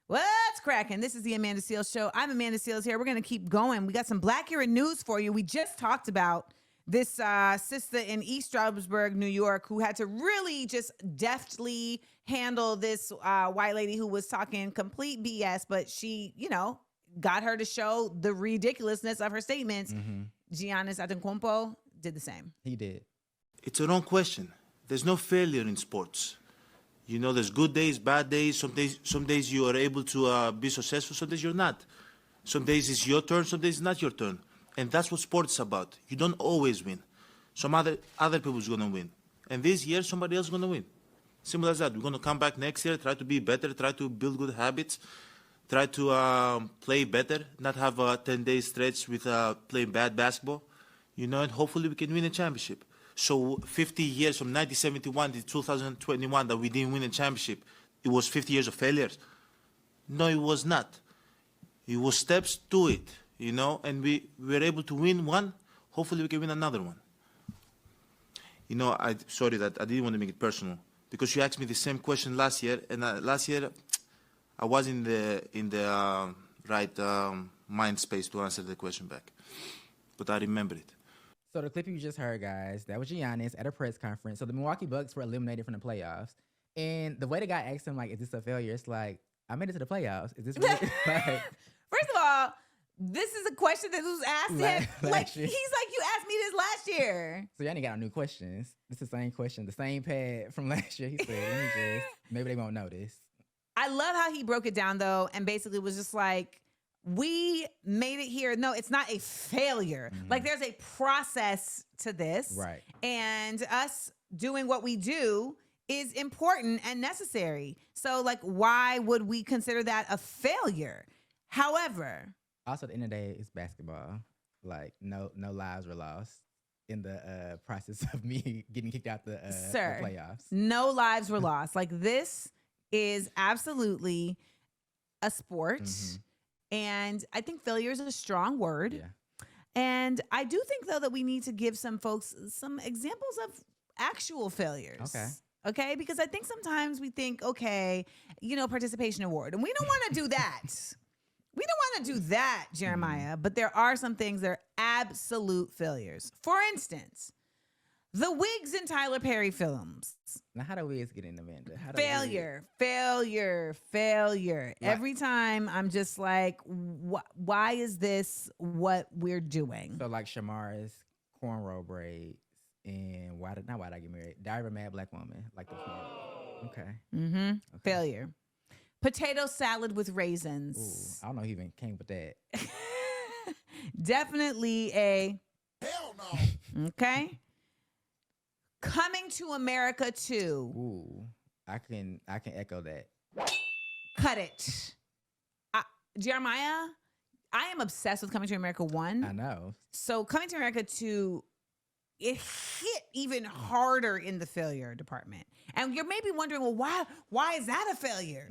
What's cracking? This is the Amanda Seales Show. I'm Amanda Seales here. We're going to keep going. We got some Black era news for you. We just talked about this sister in East Stroudsburg, New York, who had to really just deftly handle this white lady who was talking complete BS, but she, got her to show the ridiculousness of her statements. Giannis Antetokounmpo did the same. He did. It's a wrong question. There's no failure in sports. There's good days, bad days. Some days you are able to be successful, some days you're not. Some days it's your turn, some days it's not your turn. And that's what sports is about. You don't always win. Some other people's going to win. And this year, somebody else is going to win. Simple as that. We're going to come back next year, try to be better, try to build good habits, try to play better, not have a 10-day stretch with playing bad basketball, and hopefully we can win a championship. So 50 years from 1971 to 2021 that we didn't win a championship, it was 50 years of failures? No, it was not. It was steps to it, and we were able to win one. Hopefully we can win another one. Sorry that I didn't want to make it personal, because you asked me the same question last year, and last year I was in the right mind space to answer the question back, but I remember it. So the clip you just heard, guys, that was Giannis at a press conference. So the Milwaukee Bucks were eliminated from the playoffs. And the way the guy asked him, is this a failure? It's like, I made it to the playoffs. Is this really? First of all, this is a question that was asked him. He's like, you asked me this last year. So y'all ain't got no new questions. It's the same question, the same pad from last year. He said, maybe they won't notice. I love how he broke it down, though, and basically was just like, we made it here. No, it's not a failure. There's a process to this. Right. And us doing what we do is important and necessary. So, why would we consider that a failure? However, also at the end of the day, it's basketball. No lives were lost in the process of me getting kicked out the playoffs. No lives were lost. This is absolutely a sport. And I think failure is a strong word. Yeah. And I do think, though, that we need to give some folks some examples of actual failures. Okay? Because I think sometimes we think, participation award. And we don't want to do that. We don't want to do that, Jeremiah. But there are some things that are absolute failures. For instance, the Wiggs and Tyler Perry films. Now, how do Wiggs get in, Amanda? Failure. Every time I'm just like, why is this what we're doing? So Shamara's cornrow braids and why did I get married? Diary of a Mad Black Woman. The cornrow. Okay. Failure. Potato salad with raisins. Ooh, I don't know who even came with that. Definitely a hell no. Okay. Coming to America 2. Ooh, I can echo that. Cut it. Jeremiah, I am obsessed with Coming to America 1. I know. So Coming to America 2, it hit even harder in the failure department. And you're maybe wondering, well, why is that a failure?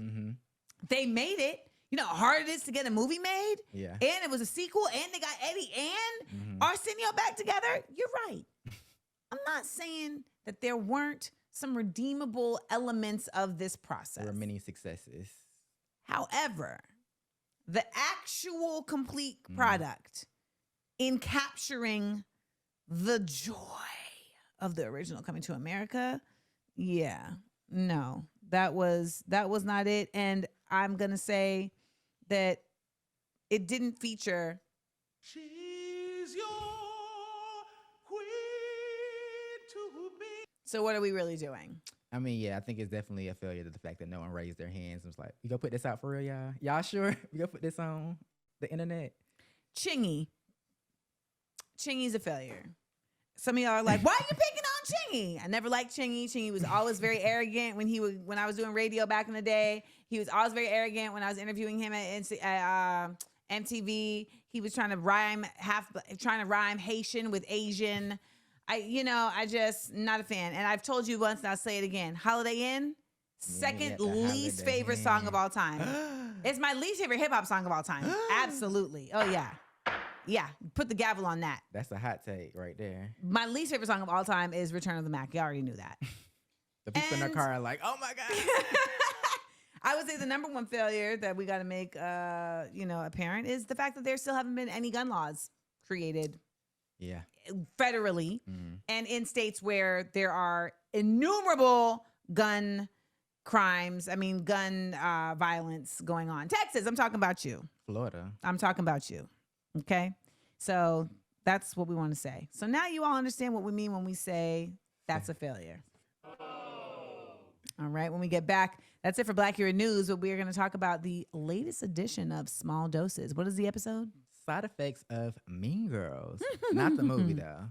They made it. You know how hard it is to get a movie made? Yeah. And it was a sequel, and they got Eddie and Arsenio back together? You're right. I'm not saying that there weren't some redeemable elements of this process. There were many successes. However, the actual complete product in capturing the joy of the original Coming to America, that was not it. And I'm going to say that it didn't feature. She's your queen to be. So what are we really doing? I mean, I think it's definitely a failure to the fact that no one raised their hands and was like, we gonna put this out for real, y'all? Y'all sure? We gonna put this on the internet? Chingy's a failure. Some of y'all are like, why are you picking on Chingy? I never liked Chingy. Chingy was always very arrogant when I was doing radio back in the day. He was always very arrogant when I was interviewing him at MTV. He was trying to rhyme Haitian with Asian. I just not a fan. And I've told you once and I'll say it again. Holiday Inn, second least favorite song of all time. It's my least favorite hip hop song of all time. Absolutely. Oh yeah. Yeah, put the gavel on that. That's a hot take right there. My least favorite song of all time is Return of the Mac. You already knew that. The people in their car are like, oh my God. I would say the number one failure that we got to make, apparent is the fact that there still haven't been any gun laws created Yeah. federally Mm. and in states where there are innumerable gun crimes. I mean, gun violence going on. Texas, I'm talking about you. Florida. I'm talking about you. Okay. So that's what we want to say. So now you all understand what we mean when we say that's a failure. All right. When we get back, that's it for Black Hero News. But we are going to talk about the latest edition of Small Doses. What is the episode? Side effects of Mean Girls. Not the movie, though.